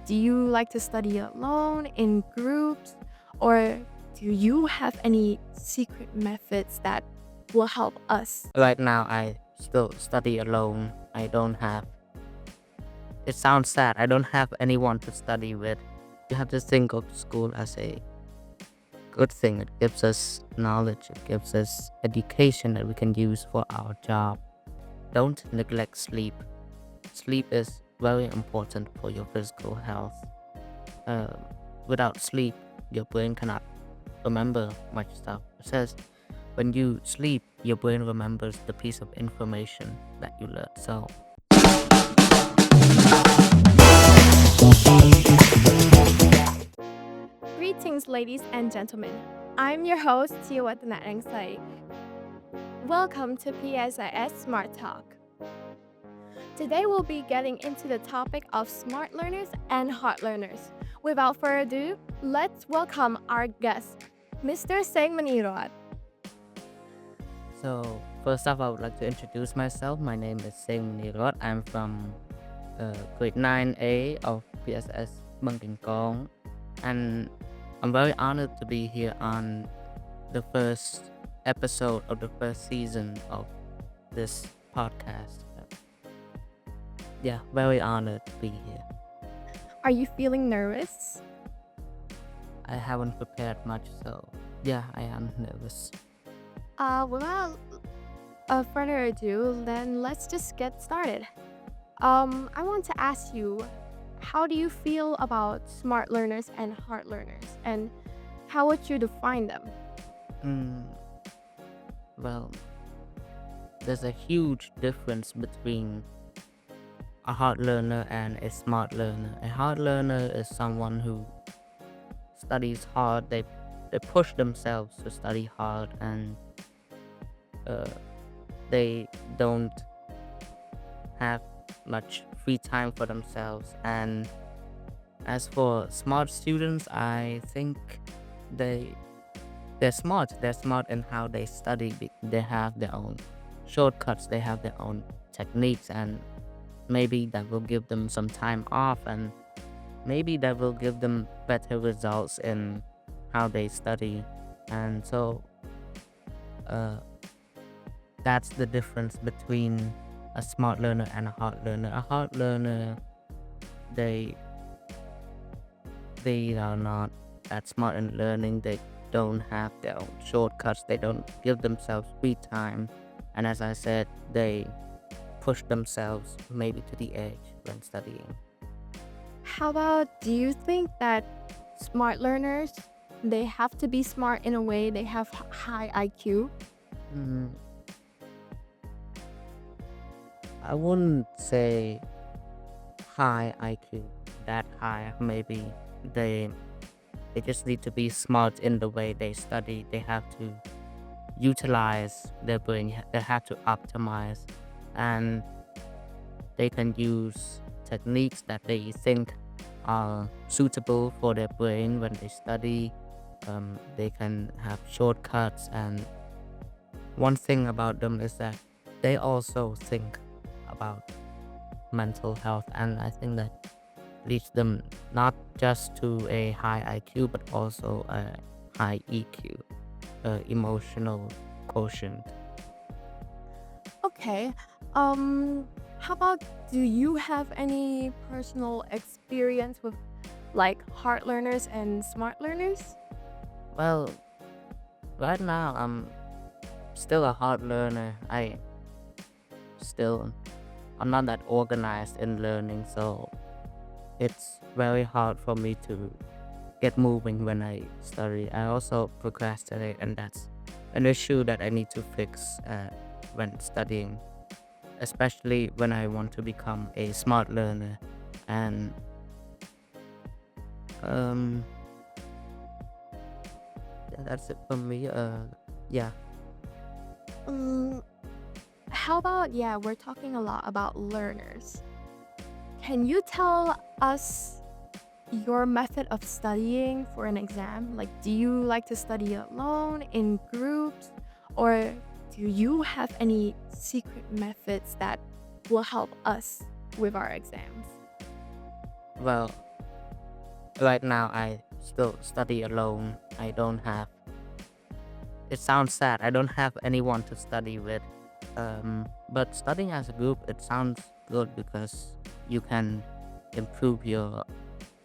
do you like to study alone, in groups, or do you have any secret methods that will help us? Right now, I still study alone. I don't have, it sounds sad, I don't have anyone to study with. You have to think of school as a good thing. It gives us knowledge, it gives us education that we can use for our job. Don't neglect sleep. Sleep is very important for your physical health. Um, Without sleep, your brain cannot remember much stuff. It says when you sleep, your brain remembers the piece of information that you learned. So, Greetings, ladies and gentlemen. I'm your host, Chea Vatthanak Raingsey. Welcome to PSIS Smart Talk. Today we'll be getting into the topic of smart learners and hard learners. Without further ado, let's welcome our guest, Mr. Seng Munyroth. first off, I would like to introduce myself. My name is Seng Munyroth. I'm from grade 9A of PSIS Kong, and I'm very honored to be here on the first episode of the first season of this podcast. Yeah, very honored to be here. Are you feeling nervous? I haven't prepared much, so yeah, I am nervous. Without further ado, then let's just get started. I want to ask you, how do you feel about smart learners and hard learners, and how would you define them? Mm, well, there's a huge difference between a hard learner and a smart learner. A hard learner is someone who studies hard. They push themselves to study hard, and uh, they don't have much free time for themselves. And as for smart students, I think they they're smart. They're smart in how they study. They have their own shortcuts. They have their own techniques, and maybe that will give them some time off, and maybe that will give them better results in how they study. And so uh, that's the difference between a smart learner and a hard learner. A hard learner, they they are not that smart in learning. They don't have their own shortcuts. They don't give themselves free time, and as I said, they push themselves maybe to the edge when studying. How about, do you think that smart learners, they have to be smart in a way they have high IQ? Mm, I wouldn't say high IQ, that high. Maybe they they just need to be smart in the way they study. They have to utilize their brain. They have to optimize, and they can use techniques that they think are suitable for their brain when they study. They can have shortcuts, and one thing about them is that they also think about mental health, and I think that leads them not just to a high IQ but also a high EQ, emotional quotient. Okay. How about, do you have any personal experience with like hard learners and smart learners? Well, right now I'm still a hard learner. Still I'm not that organized in learning, so it's very hard for me to get moving when I study. I also procrastinate, and that's an issue that I need to fix when studying, especially when I want to become a smart learner. And um, that's it for me. Yeah. Um, how about, yeah, we're talking a lot about learners. Can you tell us your method of studying for an exam? Like, do you like to study alone, in groups, or do you have any secret methods that will help us with our exams? Well, Right now, I still study alone. I don't have, it sounds sad, I don't have anyone to study with. But studying as a group, it sounds good because you can improve your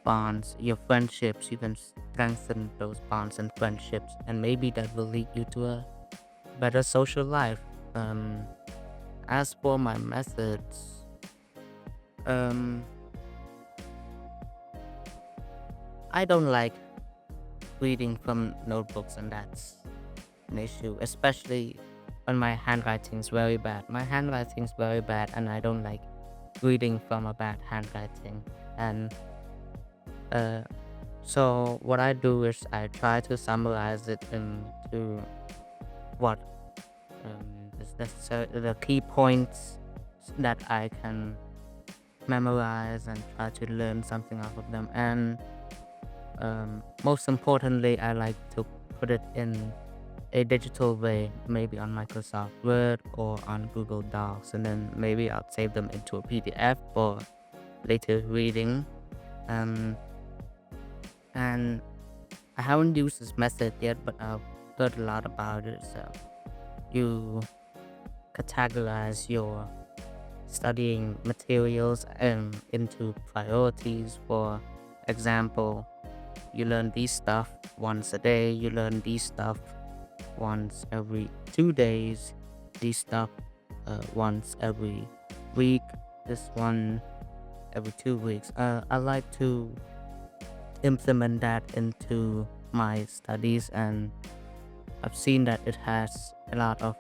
bonds, your friendships. You can strengthen those bonds and friendships, and maybe that will lead you to a better social life. Um, as for my methods, um, I don't like reading from notebooks, and that's an issue, especially when my handwriting is very bad. My handwriting is very bad, and I don't like reading from a bad handwriting. And uh, so what I do is I try to summarize it into what is necessary, the key points that I can memorize and try to learn something off of them. And most importantly, I like to put it in a digital way, maybe on Microsoft Word or on Google Docs, and then maybe I'll save them into a PDF for later reading. Um, and I haven't used this method yet, but I've heard a lot about it. So you categorize your studying materials into priorities. For example, you learn these stuff once a day, you learn these stuff once every 2 days, these stuff once every week, this one every 2 weeks. I like to implement that into my studies, and I've seen that it has a lot of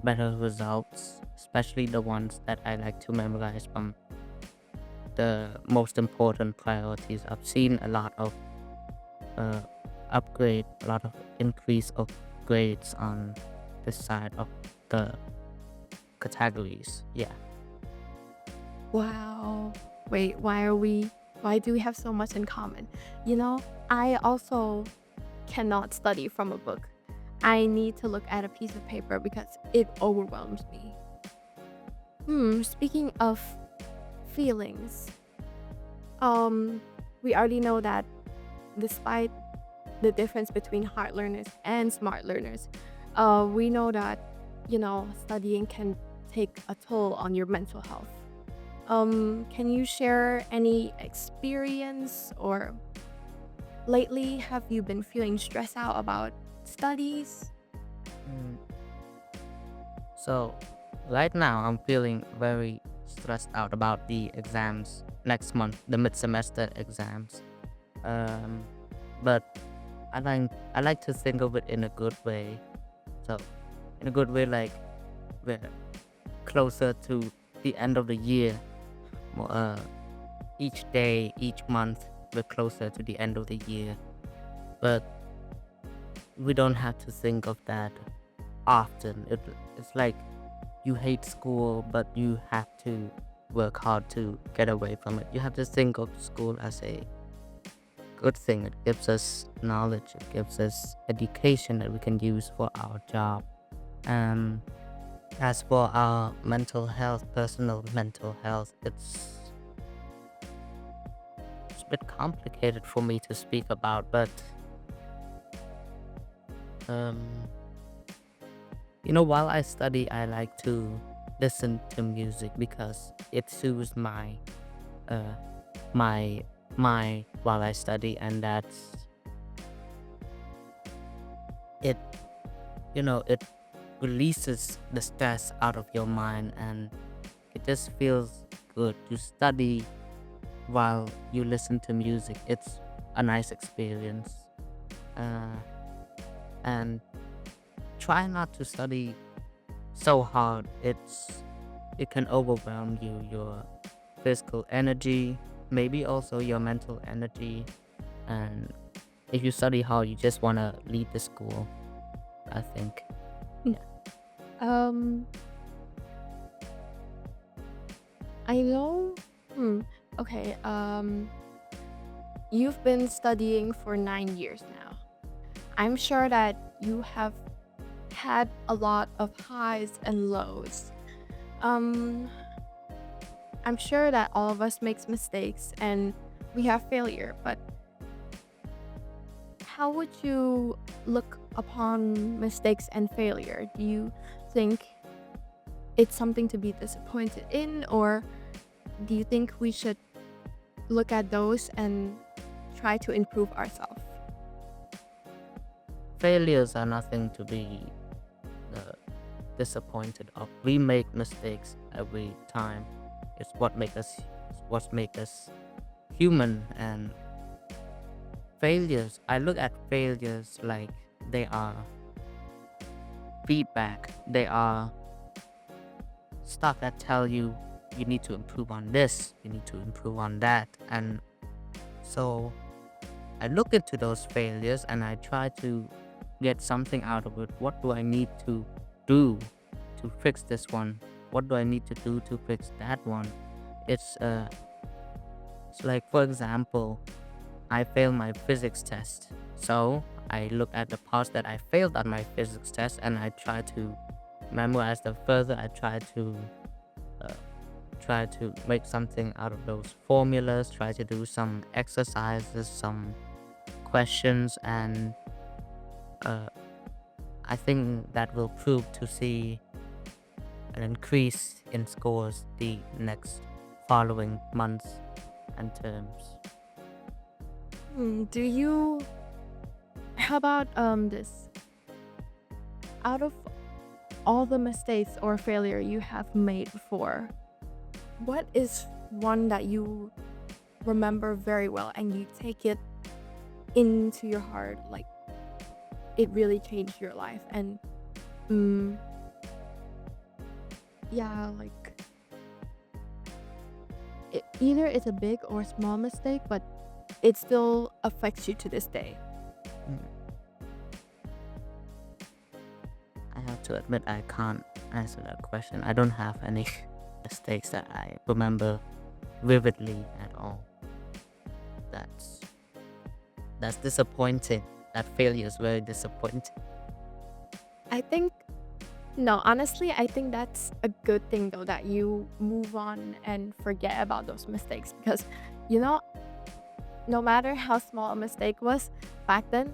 better results, especially the ones that I like to memorize from the most important priorities. I've seen a lot of uh, a lot of increase of grades on this side of the categories. Yeah. Wow. Wait, why do we have so much in common? You know, I also cannot study from a book. I need to look at a piece of paper because it overwhelms me. Speaking of feelings, um, we already know that despite the difference between hard learners and smart learners, we know that, studying can take a toll on your mental health. Can you share any experience, or lately have you been feeling stressed out about studies? Mm, So, right now I'm feeling very stressed out about the exams next month, the mid-semester exams. Um, but I like to think of it in a good way. So, in a good way, like we're closer to the end of the year. More, each day, each month, we're closer to the end of the year. But we don't have to think of that often. It's like you hate school, but you have to work hard to get away from it. You have to think of school as a good thing. It gives us knowledge, it gives us education that we can use for our job. Um, as for our mental health, personal mental health, it's a bit complicated for me to speak about, but um, while I study, I like to listen to music because it soothes uh, my mind while I study, and that's it. It releases the stress out of your mind, and it just feels good to study while you listen to music. It's a nice experience, uh, and try not to study so hard. It can overwhelm you, your physical energy, maybe also your mental energy. And if you study hard, you just want to leave the school, I think. Yeah. Um, I know. Okay. You've been studying for 9 years now. I'm sure that you have had a lot of highs and lows. Um, I'm sure that all of us makes mistakes and we have failure, but how would you look upon mistakes and failure? Do you think it's something to be disappointed in, or do you think we should look at those and try to improve ourselves? Failures are nothing to be uh, disappointed of. We make mistakes every time. It's what make us human. And failures, I look at failures like they are feedback. They are stuff that tell you you need to improve on this, you need to improve on that. And so I look into those failures and I try to get something out of it. What do I need to do to fix this one? What do I need to do to fix that one? It's it's like, for example, I failed my physics test. So I look at the parts that I failed on my physics test and I try to memorize them further. I uh, try to make something out of those formulas, try to do some exercises, some questions, and uh, I think that will prove to see an increase in scores the next following months and terms. Do you how about this? Out of all the mistakes or failure you have made before, what is one that you remember very well and you take it into your heart, like it really changed your life? And mm, yeah, like either it's a big or small mistake, but it still affects you to this day. Mm, I have to admit I can't answer that question. I don't have any mistakes that I remember vividly at all. That's that's disappointing. That failure is very disappointing. I think no, honestly, I think that's a good thing though that you move on and forget about those mistakes because you know, no matter how small a mistake was back then,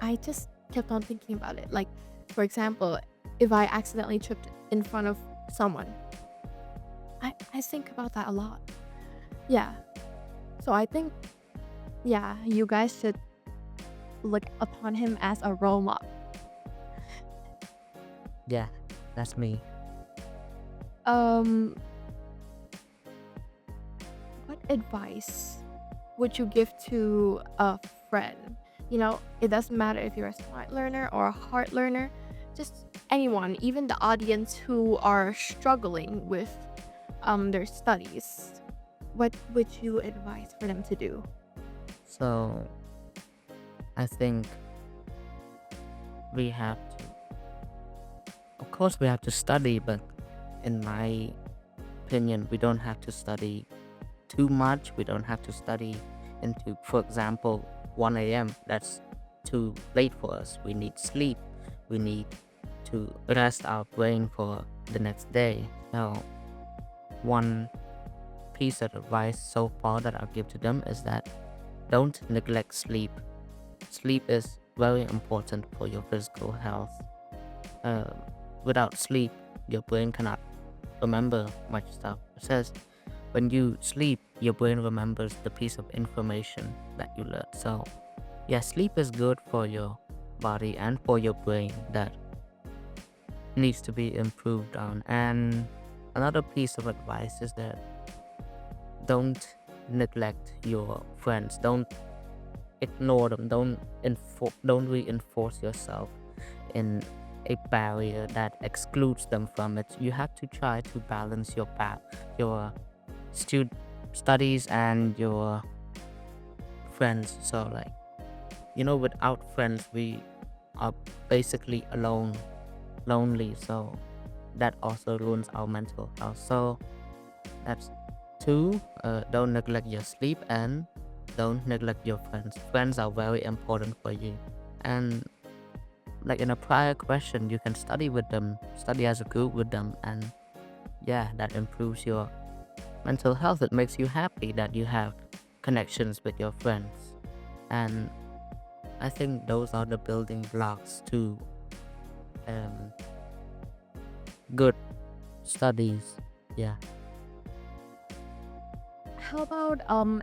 I just kept on thinking about it. Like, for example, if I accidentally tripped in front of someone, I think about that a lot. Yeah. So I think, yeah, you guys should look upon him as a role model. Yeah, that's me. Um, what advice would you give to a friend? You know, it doesn't matter if you're a smart learner or a hard learner, just anyone, even the audience who are struggling with their studies. What would you advise for them to do? So I think we have to, of course, we have to study, but in my opinion, we don't have to study too much. We don't have to study into, for example, 1 a.m. That's too late for us. We need sleep. We need to rest our brain for the next day. So, one piece of advice so far that I'll give to them is that don't neglect sleep. Sleep is very important for your physical health. Uh, Without sleep, your brain cannot remember much stuff. It says when you sleep, your brain remembers the piece of information that you learned. So, yeah, sleep is good for your body and for your brain. That needs to be improved on. And another piece of advice is that don't neglect your friends. Don't ignore them. Don't reinforce yourself in a barrier that excludes them from it. You have to try to balance your studies and your friends. So like, without friends we are basically lonely. So that also ruins our mental health. So that's two. Don't neglect your sleep and don't neglect your friends. Friends are very important for you. And like in a prior question, you can study with them, study as a group with them, and yeah, that improves your mental health. It makes you happy that you have connections with your friends. And I think those are the building blocks to um, good studies. Yeah. How about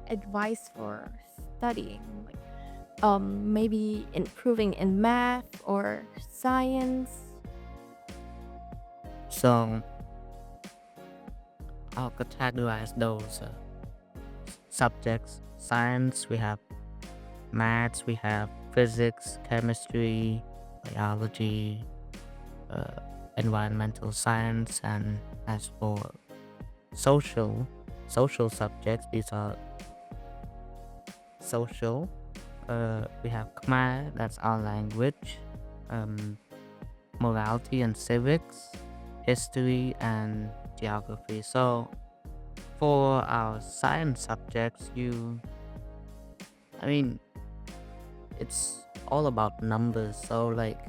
advice for studying? Like maybe improving in math or science? So I'll categorize those subjects. Science, we have maths, we have physics, chemistry, biology, uh, environmental science, and as for social social subjects, these are social. We have Khmer, that's our language, um, morality and civics, history and geography. So for our science subjects, I mean, it's all about numbers. So like,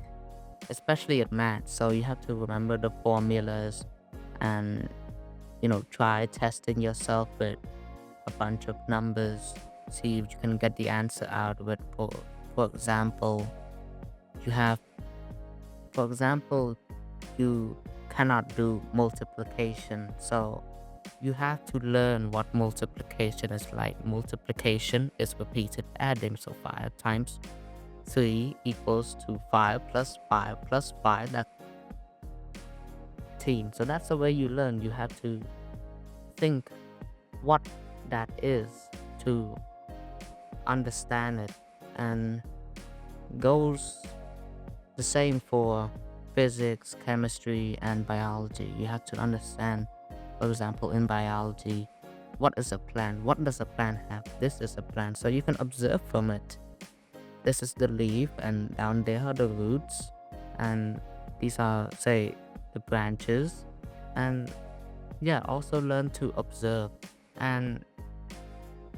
especially at math, so you have to remember the formulas and try testing yourself with a bunch of numbers, see if you can get the answer out of it. For example, you have for example you cannot do multiplication, so you have to learn what multiplication is like. Multiplication is repeated adding, so 5 times 3 equals to 5 plus 5 plus 5, that's 10. So that's the way you learn. You have to think what that is to understand it, and goes the same for physics, chemistry, and biology. You have to understand, for example, in biology, what is a plant? What does a plant have? This is a plant, so you can observe from it. This is the leaf, and down there are the roots, and these are, say, the branches. And yeah, also learn to observe. And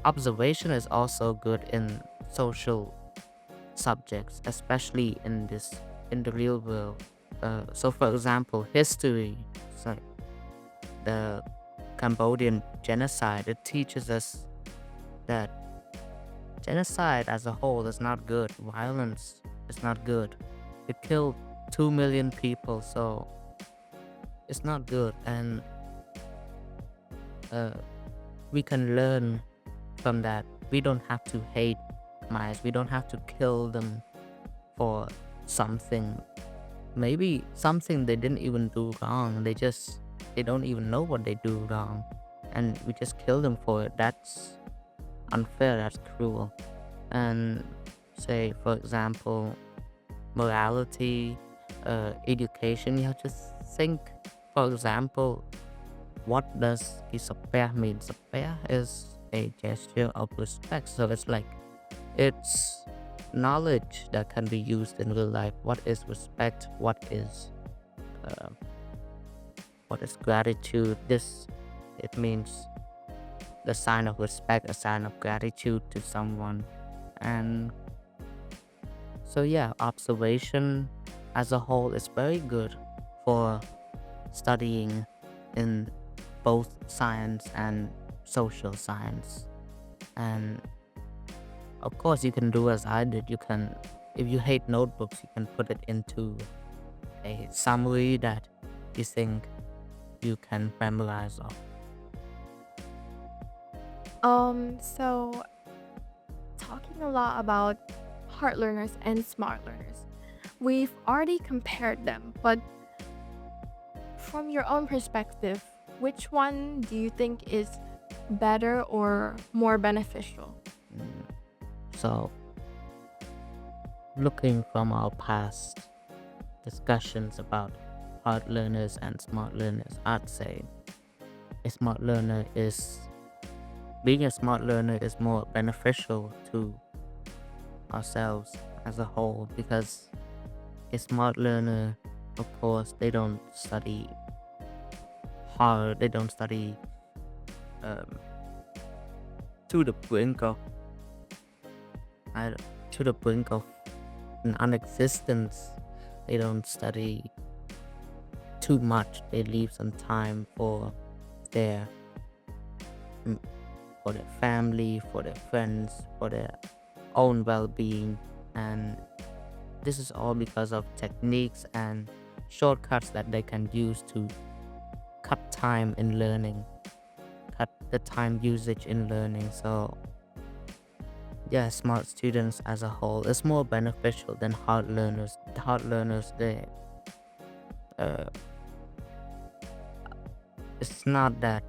observation is also good in social subjects, especially in the real world. So for example, history, so the Cambodian genocide, it teaches us that genocide as a whole is not good. Violence is not good. It killed 2 million people, so it's not good. And uh, we can learn from that. We don't have to hate Khmers. We don't have to kill them for something. Maybe something they didn't even do wrong. They don't even know what they do wrong, and we just kill them for it. That's unfair. That's cruel. And say, for example, morality, education. You have to think. For example, what does isapeh mean? Isapeh is a gesture of respect. So it's knowledge that can be used in real life. What is respect? Uh, what is gratitude? It means the sign of respect, a sign of gratitude to someone. And so yeah, observation as a whole is very good for studying in both science and social science. And of course, you can do as I did. If you hate notebooks, you can put it into a summary that you think you can memorize off. So talking a lot about hard learners and smart learners. We've already compared them, but from your own perspective, which one do you think is better or more beneficial? So, looking from our past discussions about hard learners and smart learners, I'd say being a smart learner is more beneficial to ourselves as a whole, because a smart learner, of course, they don't study hard, they don't study um, to the brink of to the brink of non-existence. They don't study too much. They leave some time for their family, for their friends, for their own well-being. and this is all because of techniques and shortcuts that they can use to cut time in learning, cut the time usage in learning. So yeah, smart students as a whole is more beneficial than hard learners. The hard learners, they uh, it's not that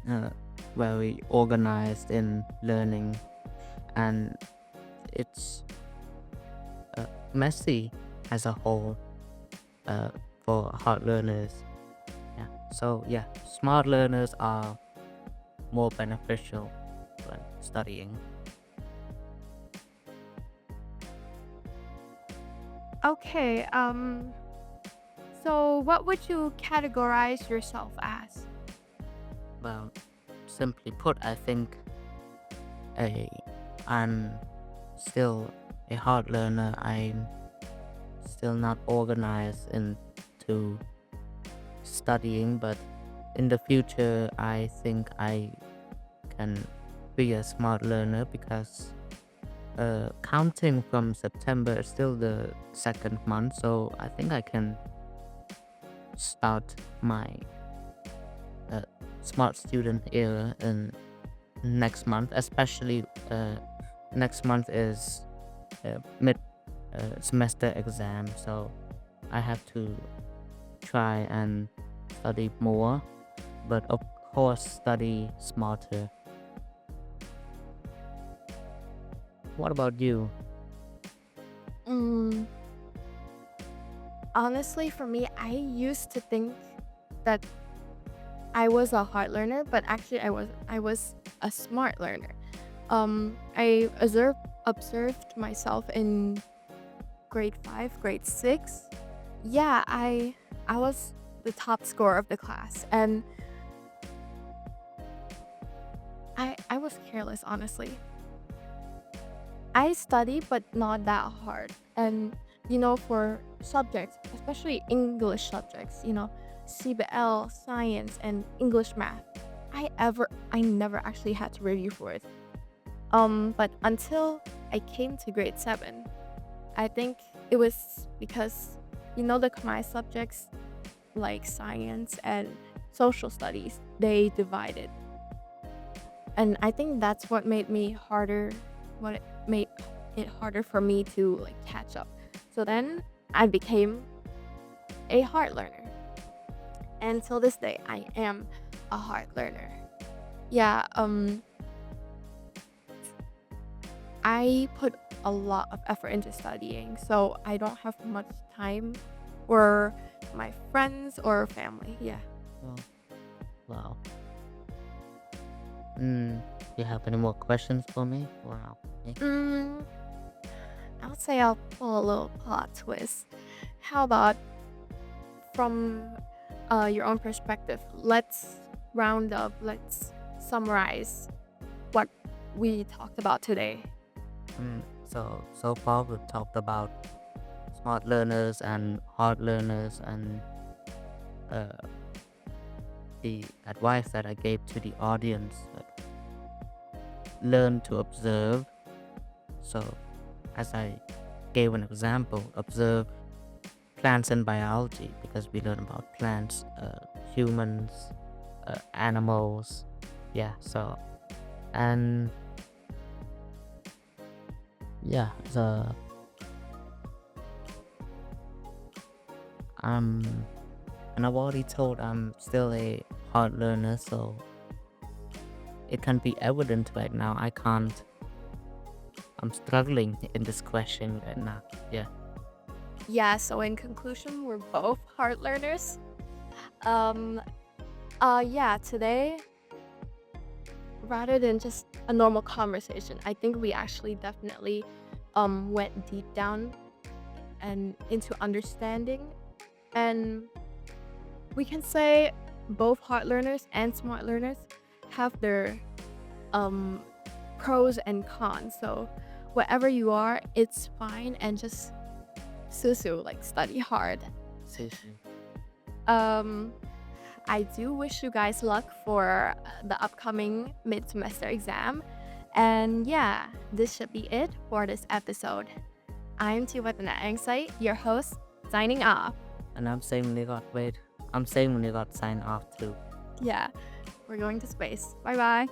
uh, very organized in learning, and it's messy as a whole uh, for hard learners. Yeah. So yeah, smart learners are more beneficial when studying. Okay, so what would you categorize yourself as? Well, simply put, I think a I'm still a hard learner. I'm still not organized into studying, but in the future, I think I can be a smart learner because counting from September is still the second month, so I think I can start my uh, smart student era in next month. Especially next month is mid semester exam, so I have to try and study more, but of course study smarter. What about you? Mm, honestly, for me, I used to think that I was a hard learner, but actually, I was a smart learner. I observed myself in grade 5, grade 6. Yeah, I was the top scorer of the class, and I was careless, honestly. I study, but not that hard. And for subjects, especially English subjects, CBL, science, and English math, I never actually had to review for it. But until I came to grade 7, I think it was because the combined subjects like science and social studies, they divided. And I think that's what it made it harder for me to like catch up. So then I became a hard learner. And till this day I am a hard learner. Yeah, I put a lot of effort into studying, so I don't have much time for my friends or family. Yeah. Oh, wow. Do you have any more questions for me? Wow. Okay. Mm, I would say I'll pull a little plot twist. How about from your own perspective? Let's summarize what we talked about today. So far we've talked about smart learners and hard learners, and uh, the advice that I gave to the audience: learn to observe. So, as I gave an example, observe plants and biology, because we learn about plants, humans, animals. Yeah. So, and yeah, um, and I've already told I'm still a hard learner, so it can be evident right now. I'm struggling in this question right now. Yeah. Yeah, so in conclusion, we're both hard learners. Um yeah, today rather than just a normal conversation, I think we actually definitely went deep down and into understanding, and we can say both hard learners and smart learners have their um pros and cons. So wherever you are, it's fine, and just susu like study hard. Sushi. Um I do wish you guys luck for the upcoming mid semester exam. And yeah, this should be it for this episode. I'm Vatthanak, your host, signing off. And I'm saying Munyroth. Wait, I'm saying Munyroth sign off too. Yeah, we're going to space. Bye bye.